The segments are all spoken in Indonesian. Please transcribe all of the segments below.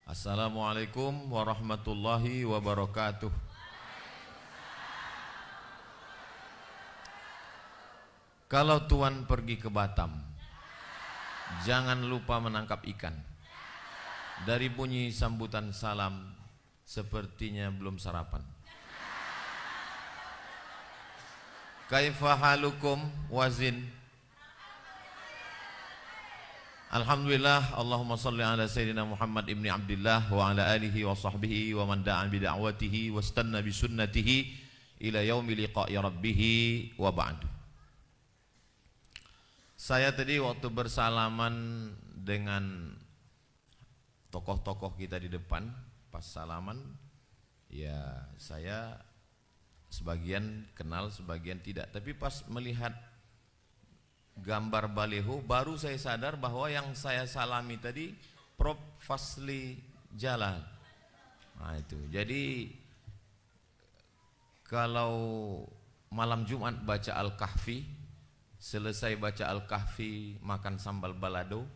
Assalamualaikum warahmatullahi wabarakatuh. Kalau Tuan pergi ke Batam, jangan lupa menangkap ikan. Dari bunyi sambutan salam, sepertinya belum sarapan. Kaifa halukum wazin? Alhamdulillah, Allahumma salli ala Sayyidina Muhammad ibni Abdillah wa ala alihi wa sahbihi wa man da'a bida'watihi wa istanna bisunnatihi ila yaumi liqa'i rabbihi wa ba'du. Saya tadi waktu bersalaman dengan tokoh-tokoh kita di depan, pas salaman, ya saya sebagian kenal, sebagian tidak. Tapi pas melihat gambar baliho, baru saya sadar bahwa yang saya salami tadi Prof. Fasli Jalal. Nah itu, jadi kalau malam Jumat baca Al-Kahfi, selesai baca Al-Kahfi makan sambal balado,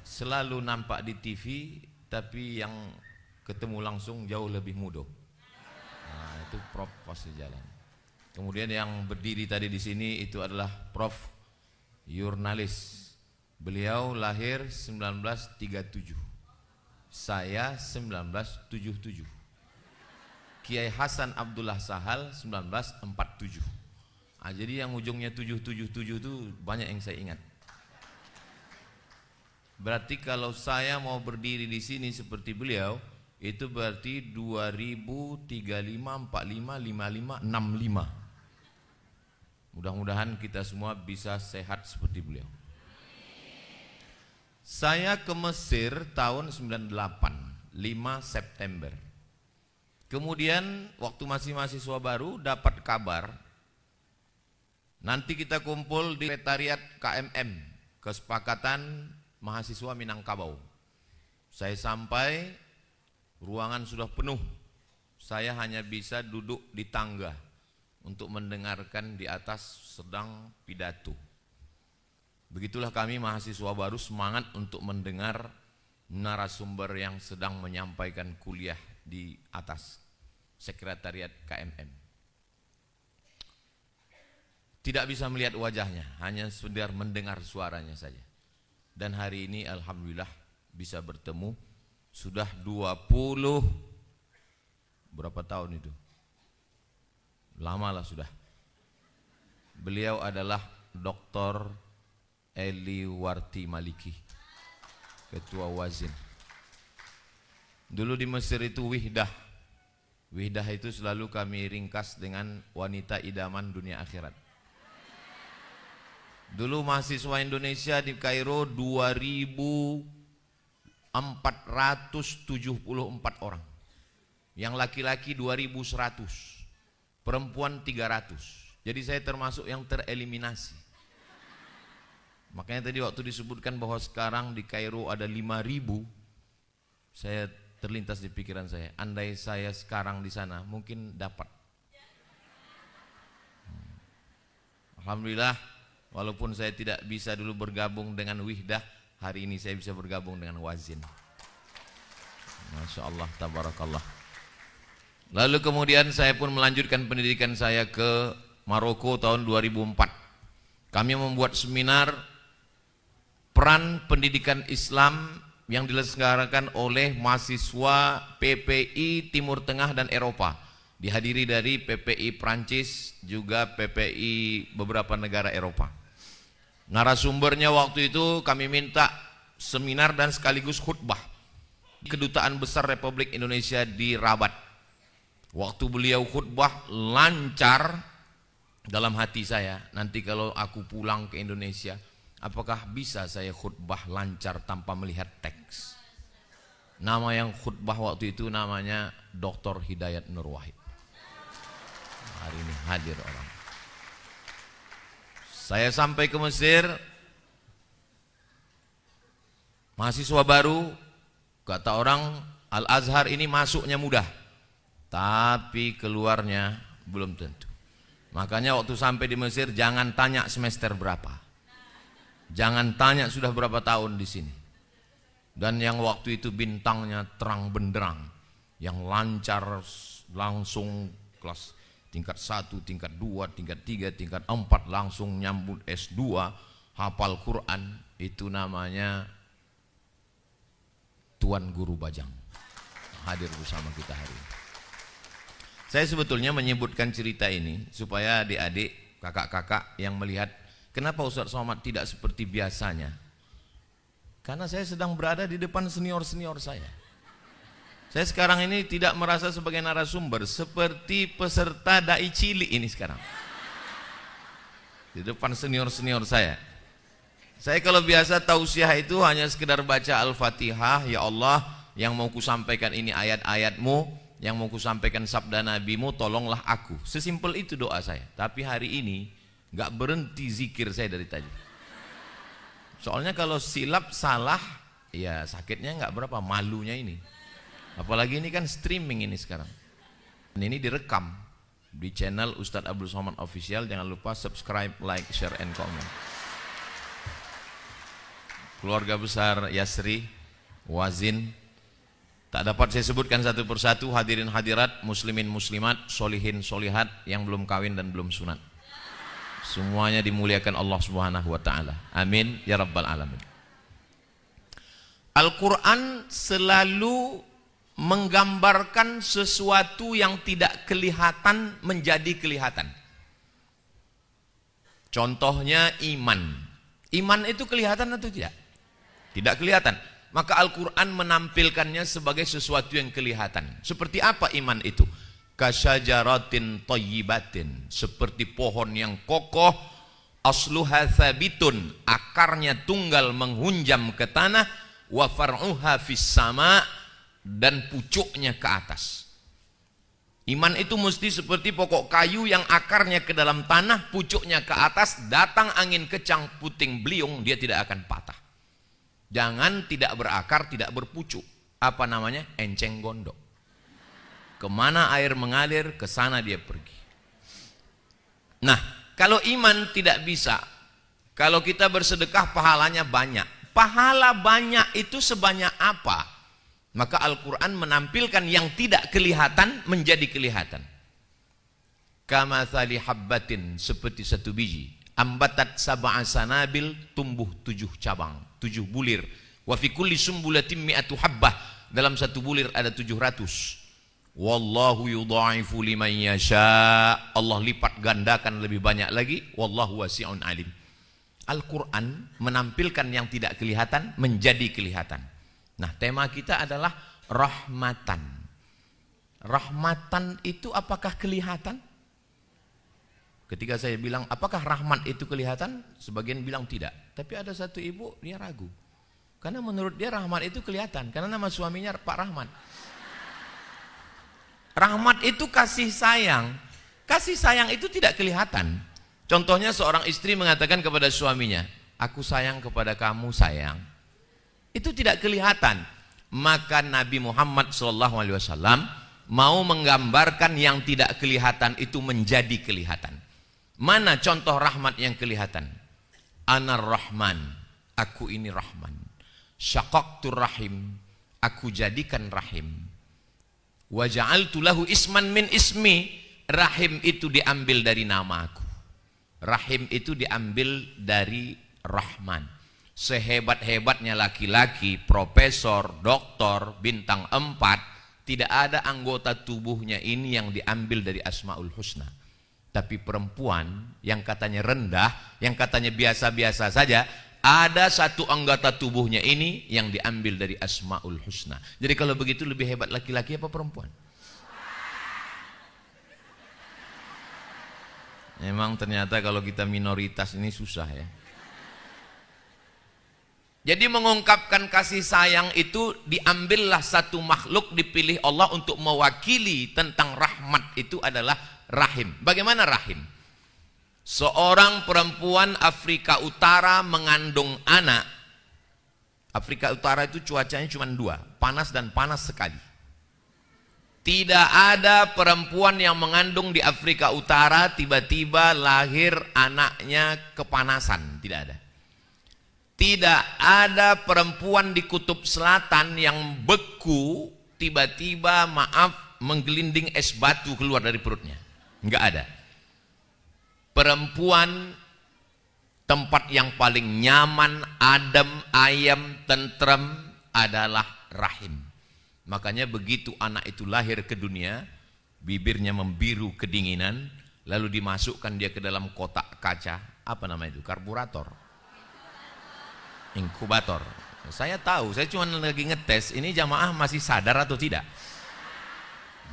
selalu nampak di TV, tapi yang ketemu langsung jauh lebih mudah. Nah itu Prof. Fasli Jalal. Kemudian yang berdiri tadi di sini itu adalah Prof. Jurnalis. Beliau lahir 1937, saya 1977. Kiai Hasan Abdullah Sahal 1947. Nah, jadi yang ujungnya 777 itu banyak yang saya ingat. Berarti kalau saya mau berdiri di sini seperti beliau, itu berarti 2035, 45, 55, 65. Mudah-mudahan kita semua bisa sehat seperti beliau. Saya ke Mesir tahun 98, 5 September. Kemudian waktu masih mahasiswa baru dapat kabar, nanti kita kumpul di Sekretariat KMM, Kesepakatan Mahasiswa Minangkabau. Saya sampai, ruangan sudah penuh. Saya hanya bisa duduk di tangga untuk mendengarkan di atas sedang pidato. Begitulah kami mahasiswa baru semangat untuk mendengar narasumber yang sedang menyampaikan kuliah di atas Sekretariat KMM. Tidak bisa melihat wajahnya, hanya sekedar mendengar suaranya saja. Dan hari ini alhamdulillah bisa bertemu. Sudah 20 berapa tahun itu? Lama lah sudah. Beliau adalah Dr. Eli Warti Maliki, Ketua Wazin. Dulu di Mesir itu Wihdah. Wihdah itu selalu kami ringkas dengan wanita idaman dunia akhirat. Dulu mahasiswa Indonesia di Kairo 2.474 orang. Yang laki-laki 2.100. Perempuan 300. Jadi saya termasuk yang tereliminasi. Makanya tadi waktu disebutkan bahwa sekarang di Kairo ada 5.000, saya terlintas di pikiran saya, andai saya sekarang di sana mungkin dapat. Alhamdulillah, walaupun saya tidak bisa dulu bergabung dengan Wihdah, hari ini saya bisa bergabung dengan Wazin. Masya Allah, tabarakallah. Lalu kemudian saya pun melanjutkan pendidikan saya ke Maroko tahun 2004. Kami membuat seminar peran pendidikan Islam yang diselenggarakan oleh mahasiswa PPI Timur Tengah dan Eropa. Dihadiri dari PPI Prancis, juga PPI beberapa negara Eropa. Narasumbernya waktu itu kami minta seminar dan sekaligus khutbah di Kedutaan Besar Republik Indonesia di Rabat. Waktu beliau khutbah lancar, dalam hati saya, nanti kalau aku pulang ke Indonesia, apakah bisa saya khutbah lancar tanpa melihat teks? Nama yang khutbah waktu itu namanya Dr. Hidayat Nur Wahid. Hari ini hadir orang. Saya sampai ke Mesir, mahasiswa baru, kata orang Al-Azhar ini masuknya mudah, tapi keluarnya belum tentu. Makanya waktu sampai di Mesir jangan tanya semester berapa, jangan tanya sudah berapa tahun di sini. Dan yang waktu itu bintangnya terang benderang, yang lancar langsung kelas tingkat 1, tingkat 2, tingkat 3, tingkat 4 langsung nyambut S2, hafal Quran, itu namanya Tuan Guru Bajang, hadir bersama kita hari ini. Saya sebetulnya menyebutkan cerita ini supaya adik-adik, kakak-kakak yang melihat kenapa Ustaz Somad tidak seperti biasanya. Karena saya sedang berada di depan senior-senior saya. Saya sekarang ini tidak merasa sebagai narasumber, seperti peserta dai cilik ini sekarang. Di depan senior-senior saya. Saya kalau biasa tausiah itu hanya sekedar baca Al-Fatihah, ya Allah, yang mau kusampaikan ini ayat-ayatmu, yang mau kusampaikan sabda nabimu, tolonglah aku. Sesimpel itu doa saya. Tapi hari ini gak berhenti zikir saya dari tadi. Soalnya kalau silap salah, ya sakitnya nggak berapa, malunya ini. Apalagi ini kan streaming ini sekarang. Dan ini direkam di channel Ustadz Abdul Somad Official. Jangan lupa subscribe, like, share, and comment. Keluarga besar Yasri, Wazin, tak dapat saya sebutkan satu persatu, hadirin hadirat, muslimin muslimat, solihin solihat yang belum kawin dan belum sunat. Semuanya dimuliakan Allah Subhanahu wa taala. Amin ya rabbal alamin. Al-Qur'an selalu menggambarkan sesuatu yang tidak kelihatan menjadi kelihatan. Contohnya iman. Iman itu kelihatan atau tidak? Tidak kelihatan. Maka Al-Qur'an menampilkannya sebagai sesuatu yang kelihatan. Seperti apa iman itu? Kasyajaratin thayyibatin, seperti pohon yang kokoh, asluha thabitun, akarnya tunggal menghunjam ke tanah, wa far'uha fis sama, dan pucuknya ke atas. Iman itu mesti seperti pokok kayu yang akarnya ke dalam tanah, pucuknya ke atas, datang angin kecang puting beliung, dia tidak akan patah. Jangan tidak berakar, tidak berpucuk. Apa namanya? Enceng gondok. Kemana air mengalir, ke sana dia pergi. Nah, kalau iman tidak bisa, kalau kita bersedekah pahalanya banyak. Pahala banyak itu sebanyak apa? Maka Al-Quran menampilkan yang tidak kelihatan menjadi kelihatan. Kamathali habbatin, seperti satu biji. Ambatat sab'a sanabil, tumbuh 7 cabang, 7 bulir. Wa fi kulli sumbulatin mi'atu habbah, dalam satu bulir ada 700. Wallahu yudha'ifu liman yasha, Allah lipat gandakan lebih banyak lagi. Wallahu wasi'un alim. Al-Quran menampilkan yang tidak kelihatan menjadi kelihatan. Nah, tema kita adalah rahmatan. Rahmatan itu apakah kelihatan? Ketika saya bilang apakah rahmat itu kelihatan, sebagian bilang tidak. Tapi ada satu ibu, dia ragu. Karena menurut dia rahmat itu kelihatan, karena nama suaminya Pak Rahmat. Rahmat itu kasih sayang. Kasih sayang itu tidak kelihatan. Contohnya seorang istri mengatakan kepada suaminya, aku sayang kepada kamu sayang. Itu tidak kelihatan. Maka Nabi Muhammad SAW mau menggambarkan yang tidak kelihatan itu menjadi kelihatan. Mana contoh rahmat yang kelihatan? Anar Rahman, aku ini Rahman. Syaqaqtur rahim, aku jadikan rahim. Wa ja'altu lahu isman min ismi, rahim itu diambil dari namaku. Rahim itu diambil dari Rahman. Sehebat-hebatnya laki-laki, profesor, doktor, bintang 4, tidak ada anggota tubuhnya ini yang diambil dari Asmaul Husna. Tapi perempuan yang katanya rendah, yang katanya biasa-biasa saja, ada satu anggota tubuhnya ini yang diambil dari Asmaul Husna. Jadi kalau begitu lebih hebat laki-laki apa perempuan? Memang ternyata kalau kita minoritas ini susah ya. Jadi mengungkapkan kasih sayang itu, diambillah satu makhluk, dipilih Allah untuk mewakili tentang rahmat, itu adalah rahim. Bagaimana rahim? Seorang perempuan Afrika Utara mengandung anak. Afrika Utara itu cuacanya cuma 2, panas dan panas sekali. Tidak ada perempuan yang mengandung di Afrika Utara tiba-tiba lahir anaknya kepanasan, tidak ada. Tidak ada perempuan di kutub selatan yang beku tiba-tiba menggelinding es batu keluar dari perutnya. Enggak ada. Perempuan tempat yang paling nyaman, adem, ayam, tentrem adalah rahim. Makanya begitu anak itu lahir ke dunia, bibirnya membiru kedinginan, lalu dimasukkan dia ke dalam kotak kaca, apa namanya itu? Karburator, inkubator. Saya tahu, saya cuma lagi ngetes, ini jamaah masih sadar atau tidak.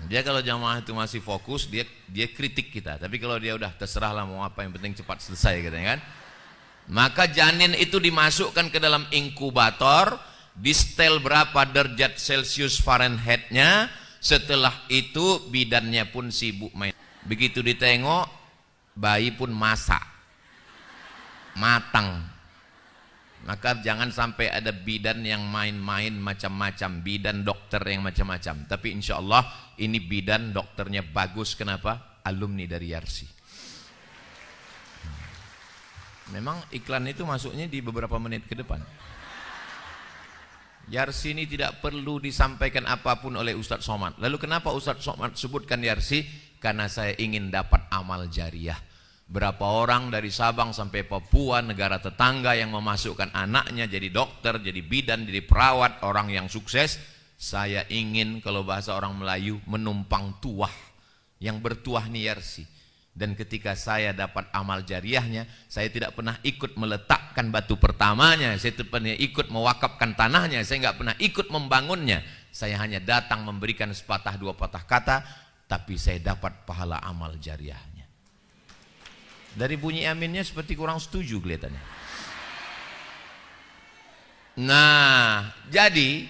Dia kalau jamaah itu masih fokus, dia kritik kita. Tapi kalau dia udah terserah lah mau apa, yang penting cepat selesai katanya kan. Maka janin itu dimasukkan ke dalam inkubator, di setel berapa derajat Celcius Fahrenheitnya. Setelah itu bidannya pun sibuk main. Begitu ditengok, bayi pun masak, matang. Maka jangan sampai ada bidan yang main-main macam-macam, bidan dokter yang macam-macam. Tapi insya Allah ini bidan dokternya bagus. Kenapa? Alumni dari Yarsi. Memang iklan itu masuknya di beberapa menit ke depan. Yarsi ini tidak perlu disampaikan apapun oleh Ustadz Somad. Lalu kenapa Ustadz Somad sebutkan Yarsi? Karena saya ingin dapat amal jariah. Berapa orang dari Sabang sampai Papua, negara tetangga yang memasukkan anaknya jadi dokter, jadi bidan, jadi perawat, orang yang sukses. Saya ingin, kalau bahasa orang Melayu, menumpang tuah. Yang bertuah nih Yarsi. Dan ketika saya dapat amal jariahnya, saya tidak pernah ikut meletakkan batu pertamanya, saya tidak pernah ikut mewakafkan tanahnya, saya nggak pernah ikut membangunnya. Saya hanya datang memberikan sepatah dua patah kata, tapi saya dapat pahala amal jariahnya. Dari bunyi aminnya seperti kurang setuju kelihatannya. Nah, jadi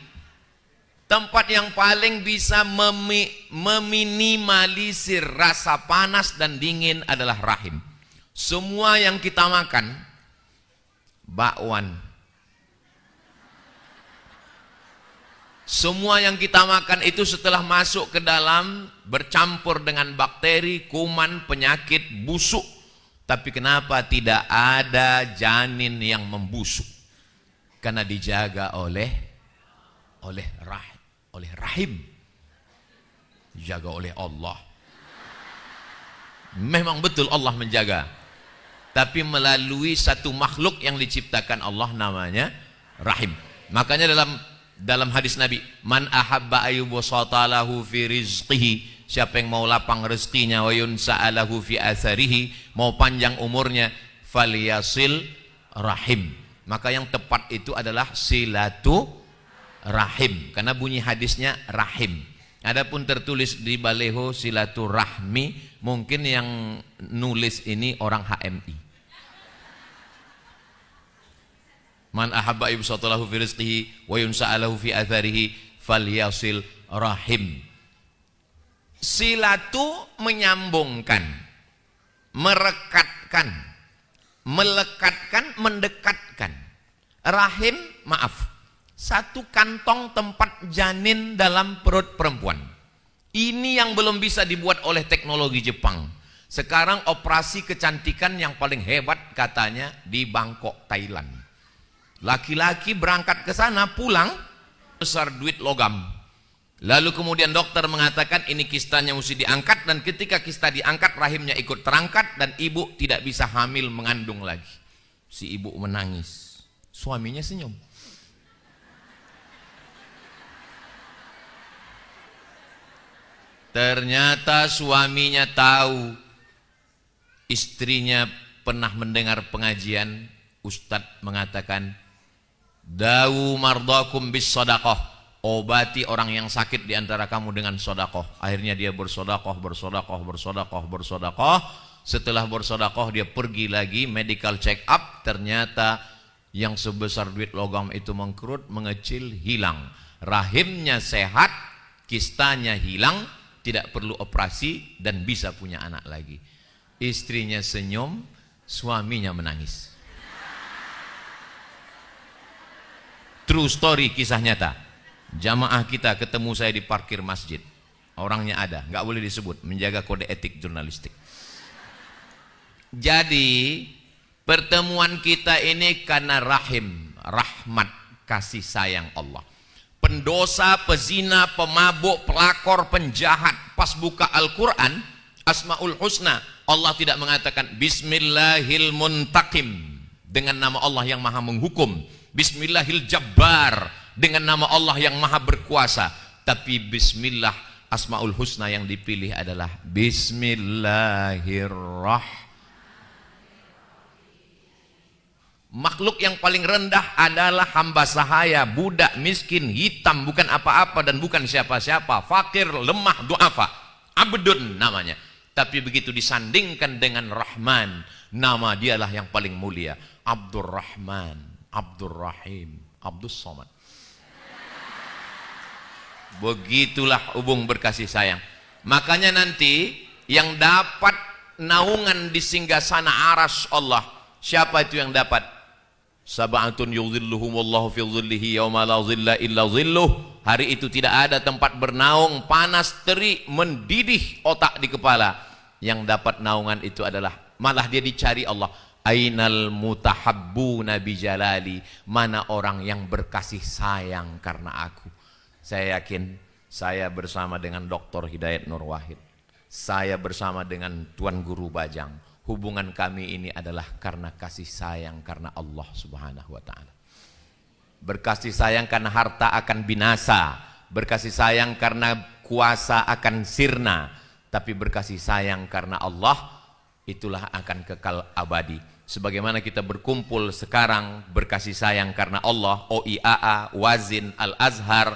tempat yang paling bisa meminimalisir rasa panas dan dingin adalah rahim. Semua yang kita makan, bakwan, semua yang kita makan itu setelah masuk ke dalam bercampur dengan bakteri, kuman, penyakit, busuk. Tapi kenapa tidak ada janin yang membusuk? Karena dijaga oleh rahim, dijaga oleh Allah. Memang betul Allah menjaga, tapi melalui satu makhluk yang diciptakan Allah namanya rahim. Makanya dalam hadis Nabi, man ahabba ayyubsatalahu fi rizqihi, siapa yang mau lapang rezekinya, wa yunsa'alahu fi atharihi, mau panjang umurnya, falyasil rahim. Maka yang tepat itu adalah silatu rahim, karena bunyi hadisnya rahim. Adapun tertulis di baleho silaturahmi, mungkin yang nulis ini orang HMI. Man ahabba ibsatalahu fi rizqihi wa yunsa'alahu fi atharihi falyasil rahim. Silatu menyambungkan, merekatkan, melekatkan, mendekatkan. Rahim, maaf, satu kantong tempat janin dalam perut perempuan. Ini yang belum bisa dibuat oleh teknologi Jepang. Sekarang operasi kecantikan yang paling hebat katanya di Bangkok, Thailand. Laki-laki berangkat ke sana, pulang besar duit logam. Lalu kemudian dokter mengatakan ini kistanya mesti diangkat, dan ketika kista diangkat rahimnya ikut terangkat dan ibu tidak bisa hamil mengandung lagi. Si ibu menangis, suaminya senyum. Ternyata suaminya tahu istrinya pernah mendengar pengajian, ustadz mengatakan, dawu mardakum bis sodakoh, obati orang yang sakit di antara kamu dengan sodakoh. Akhirnya dia bersodakoh. Setelah bersodakoh dia pergi lagi medical check up, ternyata yang sebesar duit logam itu mengkerut, mengecil, hilang. Rahimnya sehat, kistanya hilang, tidak perlu operasi, dan bisa punya anak lagi. Istrinya senyum, suaminya menangis. True story, kisah nyata. Jamaah kita ketemu saya di parkir masjid. Orangnya ada, nggak boleh disebut, menjaga kode etik jurnalistik. Jadi Pertemuan kita ini karena rahim, rahmat, kasih sayang Allah. Pendosa, pezina, pemabuk, pelakor, penjahat, pas buka Al-Quran, Asmaul Husna, Allah tidak mengatakan Bismillahil Muntaqim, dengan nama Allah yang maha menghukum, Bismillahil Jabbar, dengan nama Allah yang maha berkuasa. Tapi Bismillah, Asmaul Husna yang dipilih adalah Bismillahirrahmanirrahim. Makhluk yang paling rendah adalah hamba sahaya, budak, miskin, hitam, bukan apa-apa dan bukan siapa-siapa, fakir, lemah, du'afa, abdun namanya. Tapi begitu disandingkan dengan Rahman, nama dialah yang paling mulia, Abdurrahman, Abdurrahim, Abdus Somad. Begitulah hubung berkasih sayang. Makanya nanti yang dapat naungan di singgasana arsy Allah, siapa itu yang dapat? Sab'atun yudhilluhumullahu fi dhillihi yauma la dhilla illa dhilluh. Hari itu tidak ada tempat bernaung, panas terik mendidih otak di kepala. Yang dapat naungan itu adalah, malah dia dicari Allah. Ainal mutahabbuna bi jalali, mana orang yang berkasih sayang karena aku. Saya yakin saya bersama dengan Dr. Hidayat Nur Wahid, saya bersama dengan Tuan Guru Bajang, hubungan kami ini adalah karena kasih sayang karena Allah Subhanahu wa ta'ala. Berkasih sayang karena harta akan binasa, berkasih sayang karena kuasa akan sirna, tapi berkasih sayang karena Allah itulah akan kekal abadi. Sebagaimana kita berkumpul sekarang berkasih sayang karena Allah, OIAA, Wazin, Al-Azhar,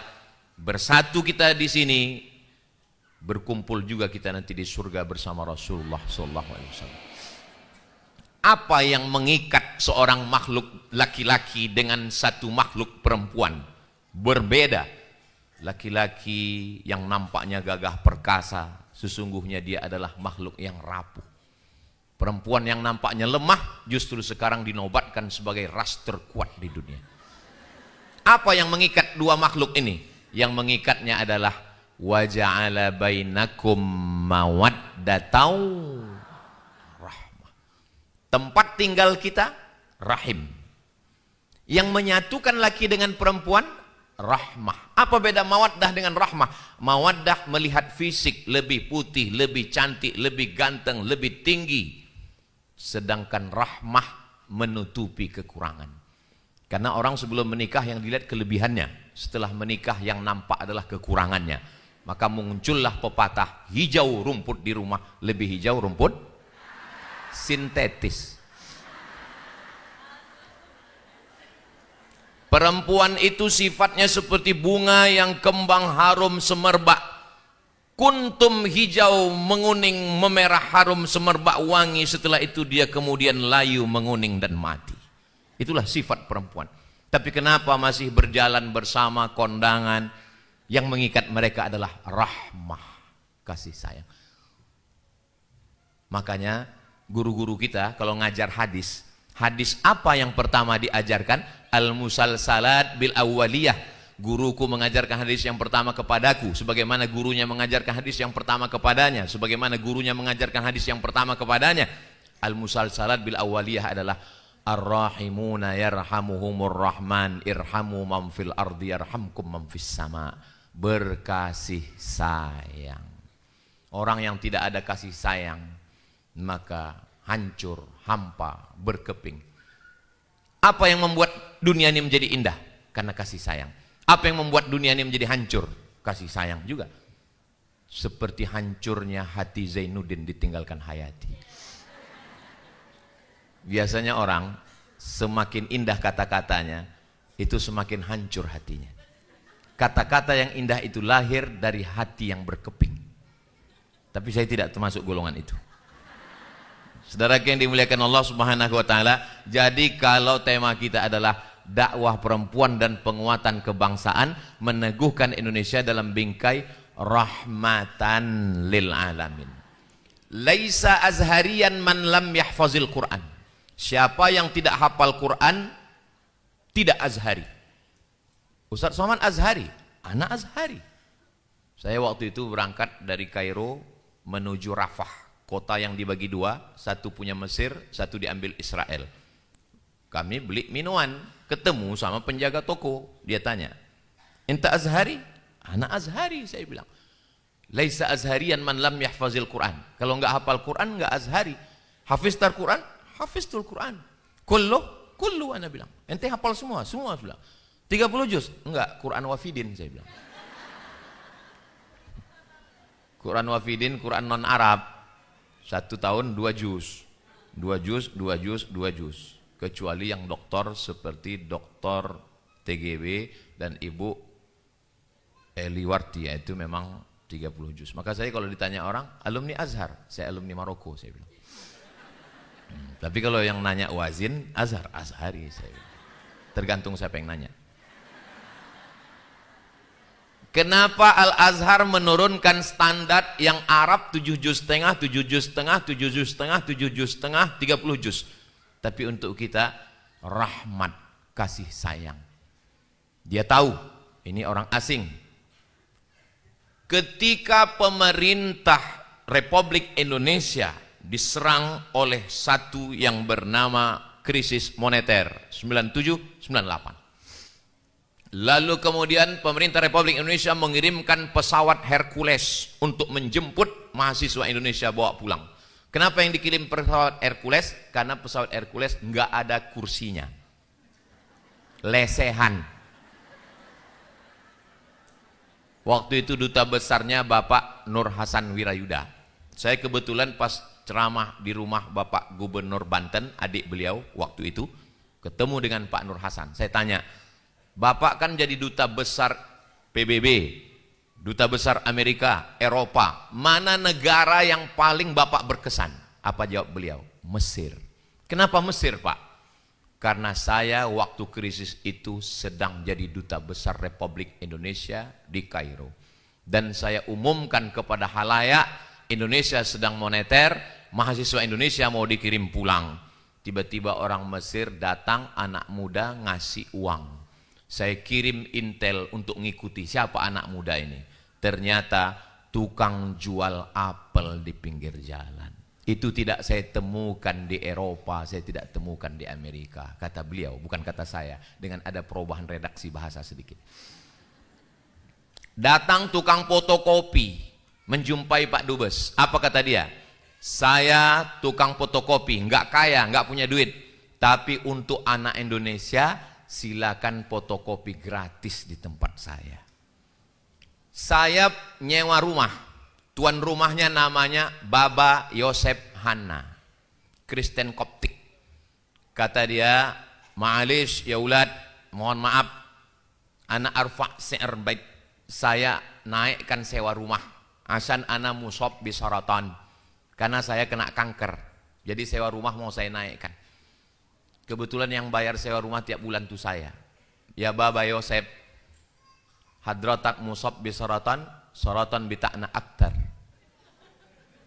bersatu kita di sini, berkumpul juga kita nanti di surga bersama Rasulullah SAW. Apa yang mengikat seorang makhluk laki-laki dengan satu makhluk perempuan? Berbeda. Laki-laki yang nampaknya gagah perkasa, sesungguhnya dia adalah makhluk yang rapuh. Perempuan yang nampaknya lemah justru sekarang dinobatkan sebagai ras terkuat di dunia. Apa yang mengikat dua makhluk ini? Yang mengikatnya adalah wa ja'ala bainakum mawaddatan, rahmah. Tempat tinggal kita rahim. Yang menyatukan laki dengan perempuan rahmah. Apa beda mawaddah dengan rahmah? Mawaddah melihat fisik, lebih putih, lebih cantik, lebih ganteng, lebih tinggi. Sedangkan rahmah menutupi kekurangan. Karena orang sebelum menikah yang dilihat kelebihannya, setelah menikah yang nampak adalah kekurangannya. Maka muncullah pepatah, hijau rumput di rumah lebih hijau rumput sintetis. Perempuan itu sifatnya seperti bunga yang kembang harum semerbak, kuntum hijau menguning memerah harum semerbak wangi, setelah itu dia kemudian layu menguning dan mati. Itulah sifat perempuan. Tapi kenapa masih berjalan bersama kondangan? Yang mengikat mereka adalah rahmah, kasih sayang. Makanya guru-guru kita kalau ngajar hadis, hadis apa yang pertama diajarkan? Al-musalsalat bil awwaliyah. Guruku mengajarkan hadis yang pertama kepadaku, sebagaimana gurunya mengajarkan hadis yang pertama kepadanya, sebagaimana gurunya mengajarkan hadis yang pertama kepadanya. Al-musalsalat bil awwaliyah adalah ar-rahimuna yarhamuhumur rahman irhamu man fil ardi yarhamkum man fis sama. Berkasih sayang. Orang yang tidak ada kasih sayang maka hancur, hampa, berkeping. Apa yang membuat dunia ini menjadi indah? Karena kasih sayang. Apa yang membuat dunia ini menjadi hancur? Kasih sayang juga. Seperti hancurnya hati Zainuddin ditinggalkan Hayati. Biasanya orang semakin indah kata-katanya, itu semakin hancur hatinya. Kata-kata yang indah itu lahir dari hati yang berkeping. Tapi saya tidak termasuk golongan itu. Saudara yang dimuliakan Allah Subhanahu wa taala, jadi kalau tema kita adalah dakwah perempuan dan penguatan kebangsaan, meneguhkan Indonesia dalam bingkai rahmatan lil alamin. Laisa azhariyan man lam yahfazil Quran. Siapa yang tidak hafal Quran tidak azhari. Ustaz Somad azhari, anak azhari. Saya waktu itu berangkat dari Kairo menuju Rafah, kota yang dibagi dua, satu punya Mesir, satu diambil Israel. Kami beli minuman, ketemu sama penjaga toko, dia tanya, "Enta Azhari?" "Ana Azhari," saya bilang. "Laisa Azharian man lam yahfazil Quran." Kalau enggak hafal Quran enggak Azhari. Hafiztul Quran? Hafiztul Quran. Kullu ana bilang. Ente hafal semua? Semua bilang. 30 juz? Enggak, Quran wafidin saya bilang. Quran wafidin, Quran non Arab. 1 tahun 2 juz. 2 juz, 2 juz, 2 juz. Kecuali yang doktor seperti doktor TGB dan Ibu Eliwarti, itu memang 30 juz. Maka saya kalau ditanya orang, alumni Azhar, saya alumni Maroko, saya bilang. Tapi kalau yang nanya wazin, Azhar, Azhari, saya bilang. Tergantung siapa yang nanya. Kenapa Al-Azhar menurunkan standar yang Arab 7 juz setengah, 7 juz setengah, 7 juz setengah, 7 juz setengah, 30 juz. Tapi untuk kita, rahmat, kasih sayang. Dia tahu, ini orang asing. Ketika pemerintah Republik Indonesia diserang oleh satu yang bernama krisis moneter 97-98. Lalu kemudian pemerintah Republik Indonesia mengirimkan pesawat Hercules untuk menjemput mahasiswa Indonesia bawa pulang. Kenapa yang dikirim pesawat Hercules? Karena pesawat Hercules nggak ada kursinya. Lesehan. Waktu itu duta besarnya Bapak Nur Hasan Wirayuda. Saya kebetulan pas ceramah di rumah Bapak Gubernur Banten, adik beliau waktu itu, ketemu dengan Pak Nur Hasan. Saya tanya, "Bapak kan jadi duta besar PBB, duta besar Amerika, Eropa, mana negara yang paling Bapak berkesan?" Apa jawab beliau? "Mesir." "Kenapa Mesir, Pak?" "Karena saya waktu krisis itu sedang jadi duta besar Republik Indonesia di Kairo. Dan saya umumkan kepada halayak, Indonesia sedang moneter, mahasiswa Indonesia mau dikirim pulang. Tiba-tiba orang Mesir datang, anak muda ngasih uang. Saya kirim intel untuk ngikuti siapa anak muda ini. Ternyata tukang jual apel di pinggir jalan. Itu tidak saya temukan di Eropa, saya tidak temukan di Amerika." Kata beliau, bukan kata saya, dengan ada perubahan redaksi bahasa sedikit. Datang tukang fotokopi, menjumpai Pak Dubes. Apa kata dia? "Saya tukang fotokopi, nggak kaya, nggak punya duit. Tapi untuk anak Indonesia, silakan fotokopi gratis di tempat saya." Saya nyewa rumah. Tuan rumahnya namanya Baba Yosef Hanna, Kristen Koptik. Kata dia, "Ma'alish ya ulad, mohon maaf, ana arfa' si'r bait, saya naikkan sewa rumah. Asan ana musab bisaratan, karena saya kena kanker. Jadi sewa rumah mau saya naikkan. Kebetulan yang bayar sewa rumah tiap bulan itu saya. Ya Baba Yosef, hadratak musab bisaratan, saratan bita'na aktar.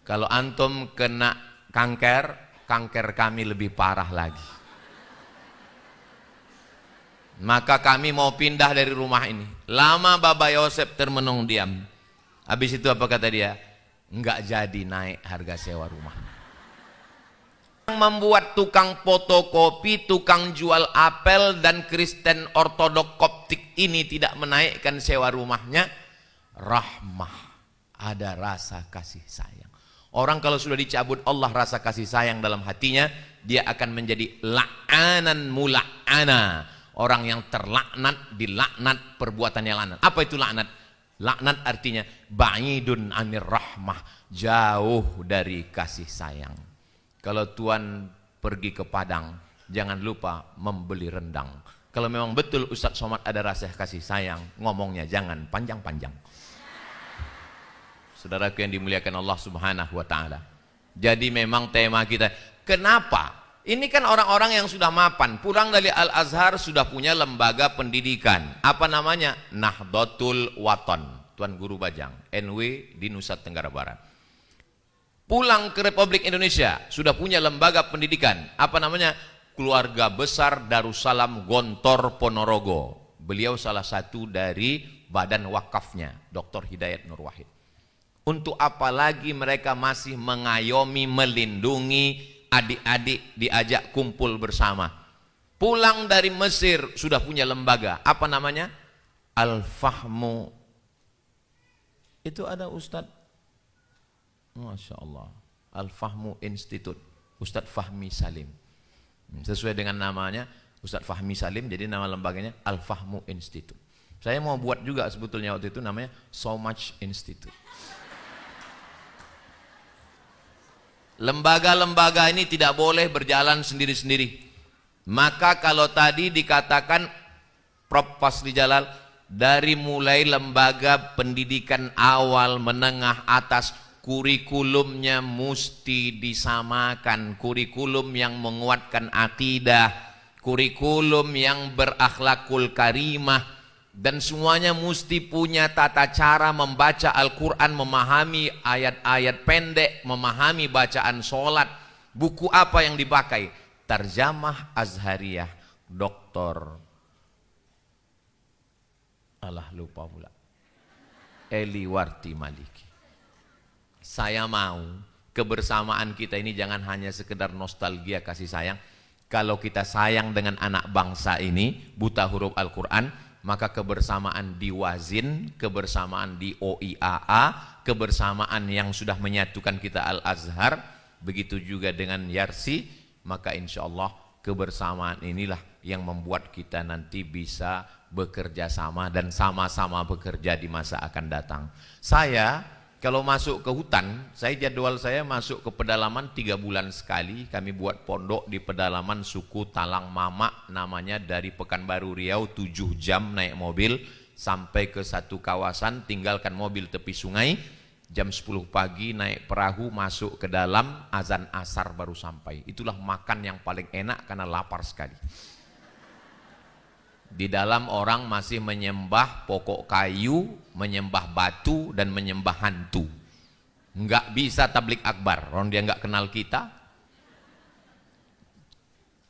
Kalau antum kena kanker, kanker kami lebih parah lagi. Maka kami mau pindah dari rumah ini." Lama Baba Yosef termenung diam. Habis itu apa kata dia? "Enggak jadi naik harga sewa rumah." Yang membuat tukang fotokopi, tukang jual apel, dan Kristen Ortodok Koptik ini tidak menaikkan sewa rumahnya, rahmah, ada rasa kasih sayang. Orang kalau sudah dicabut Allah rasa kasih sayang dalam hatinya, dia akan menjadi la'anan mula'ana, orang yang terlaknat, dilaknat perbuatan yang laknat. Apa itu laknat? Laknat artinya ba'idun anir rahmah, jauh dari kasih sayang. Kalau Tuan pergi ke Padang, jangan lupa membeli rendang. Kalau memang betul Ustadz Somad ada rasa kasih sayang, ngomongnya jangan panjang-panjang. Saudaraku yang dimuliakan Allah Subhanahu wa taala. Jadi memang tema kita, kenapa? Ini kan orang-orang yang sudah mapan, pulang dari Al-Azhar sudah punya lembaga pendidikan. Apa namanya? Nahdlatul Wathon, Tuan Guru Bajang, NW di Nusa Tenggara Barat. Pulang ke Republik Indonesia, sudah punya lembaga pendidikan. Apa namanya? Keluarga Besar Darussalam Gontor Ponorogo. Beliau salah satu dari badan wakafnya, Dr. Hidayat Nur Wahid. Untuk apa lagi mereka masih mengayomi, melindungi adik-adik diajak kumpul bersama. Pulang dari Mesir sudah punya lembaga. Apa namanya? Al-Fahmu. Itu ada Ustadz, Masya Allah, Al-Fahmu Institute, Ustadz Fahmi Salim. Sesuai dengan namanya, Ustadz Fahmi Salim, jadi nama lembaganya Al-Fahmu Institute. Saya mau buat juga sebetulnya waktu itu namanya So Much Institute. Lembaga-lembaga ini tidak boleh berjalan sendiri-sendiri. Maka kalau tadi dikatakan Prof. Fasli Jalal, dari mulai lembaga pendidikan awal, menengah, atas, kurikulumnya mesti disamakan. Kurikulum yang menguatkan akidah, kurikulum yang berakhlakul karimah, dan semuanya mesti punya tata cara membaca Al-Quran, memahami ayat-ayat pendek, memahami bacaan sholat. Buku apa yang dipakai? Tarjamah Azhariyah Dr. lupa pula, Eliwarti Maliki. Saya mau kebersamaan kita ini jangan hanya sekedar nostalgia kasih sayang. Kalau kita sayang dengan anak bangsa ini, buta huruf Al-Quran, maka kebersamaan di Wazin, kebersamaan di OIAA, kebersamaan yang sudah menyatukan kita Al-Azhar, begitu juga dengan Yarsi, maka insya Allah kebersamaan inilah yang membuat kita nanti bisa bekerja sama dan sama-sama bekerja di masa akan datang. Saya kalau masuk ke hutan, jadwal saya masuk ke pedalaman 3 bulan sekali. Kami buat pondok di pedalaman suku Talang Mamak, namanya, dari Pekanbaru Riau 7 jam naik mobil sampai ke satu kawasan, tinggalkan mobil tepi sungai, jam 10 pagi naik perahu masuk ke dalam, azan asar baru sampai. Itulah makan yang paling enak karena lapar sekali. Di dalam orang masih menyembah pokok kayu, menyembah batu, dan menyembah hantu. Enggak bisa tablik akbar, orang dia enggak kenal kita.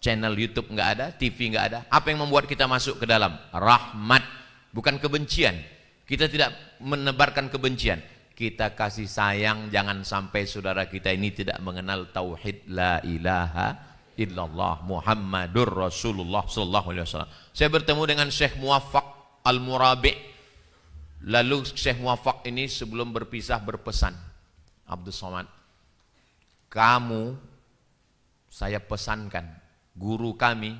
Channel YouTube enggak ada, TV enggak ada. Apa yang membuat kita masuk ke dalam? Rahmat, bukan kebencian. Kita tidak menebarkan kebencian. Kita kasih sayang, jangan sampai saudara kita ini tidak mengenal tauhid la ilaha illallah Muhammadur Rasulullah sallallahu alaihi wasallam. Saya bertemu dengan Syekh Muwaffaq Al-Murabi. Lalu Syekh Muwaffaq ini sebelum berpisah berpesan, Abdul Somad, kamu saya pesankan guru kami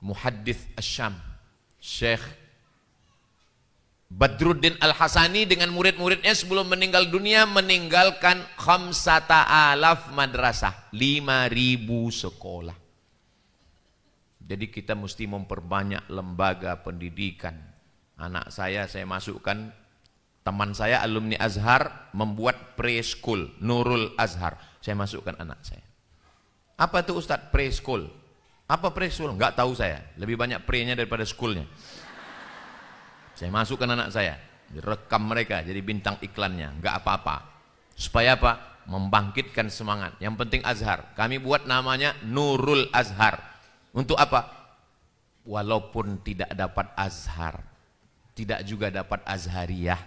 Muhaddits Asyam Syekh Badruddin Al-Hasani dengan murid-muridnya sebelum meninggal dunia meninggalkan 5,000 madrasah, 5.000 sekolah. Jadi kita mesti memperbanyak lembaga pendidikan. Anak saya masukkan, teman saya alumni Azhar membuat preschool, Nurul Azhar. Saya masukkan anak saya. Apa itu Ustadz preschool? Apa preschool? Enggak tahu saya. Lebih banyak pre-nya daripada schoolnya. Saya masukkan anak saya, direkam mereka jadi bintang iklannya, enggak apa-apa. Supaya apa? Membangkitkan semangat. Yang penting Azhar. Kami buat namanya Nurul Azhar. Untuk apa? Walaupun tidak dapat Azhar, tidak juga dapat Azhariyah,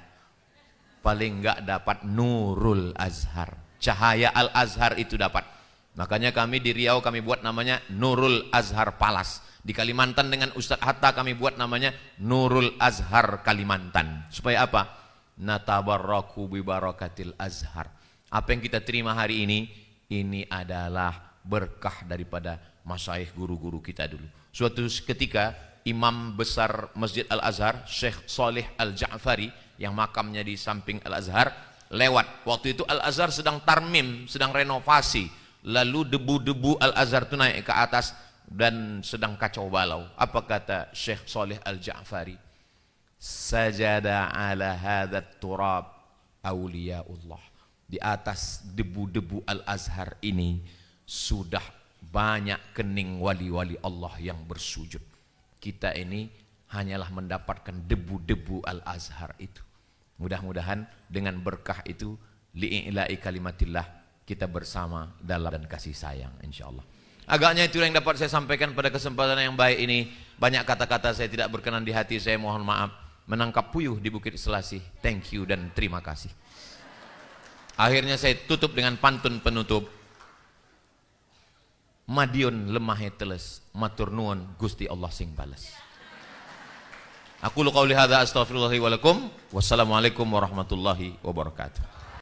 paling enggak dapat Nurul Azhar. Cahaya Al-Azhar itu dapat. Makanya kami di Riau kami buat namanya Nurul Azhar Palace. Di Kalimantan dengan Ustadz Hatta kami buat namanya Nurul Azhar Kalimantan. Supaya apa? Natabarraku bi barakatil Azhar. Apa yang kita terima hari ini adalah berkah daripada masyayikh guru-guru kita dulu. Suatu ketika Imam besar Masjid Al-Azhar, Syekh Saleh Al-Ja'fari, yang makamnya di samping Al-Azhar, lewat. Waktu itu Al-Azhar sedang tarmim, sedang renovasi. Lalu debu-debu Al-Azhar itu naik ke atas dan sedang kacau balau. Apa kata Syekh Saleh Al-Ja'fari? Sajada ala hadat turab awliyaullah. Di atas debu-debu Al-Azhar ini sudah banyak kening wali-wali Allah yang bersujud. Kita ini hanyalah mendapatkan debu-debu Al-Azhar itu. Mudah-mudahan dengan berkah itu li'ila'i kalimatillah kita bersama dalam dan kasih sayang insyaallah. Agaknya itu yang dapat saya sampaikan pada kesempatan yang baik ini. Banyak kata-kata saya tidak berkenan di hati, saya mohon maaf. Menangkap puyuh di Bukit Selasih. Thank you dan terima kasih. Akhirnya saya tutup dengan pantun penutup. Madiun lemah teles, matur nuwun Gusti Allah sing bales. Aku lu qauli hadza astaghfirullahi wa lakum. Wassalamualaikum warahmatullahi wabarakatuh.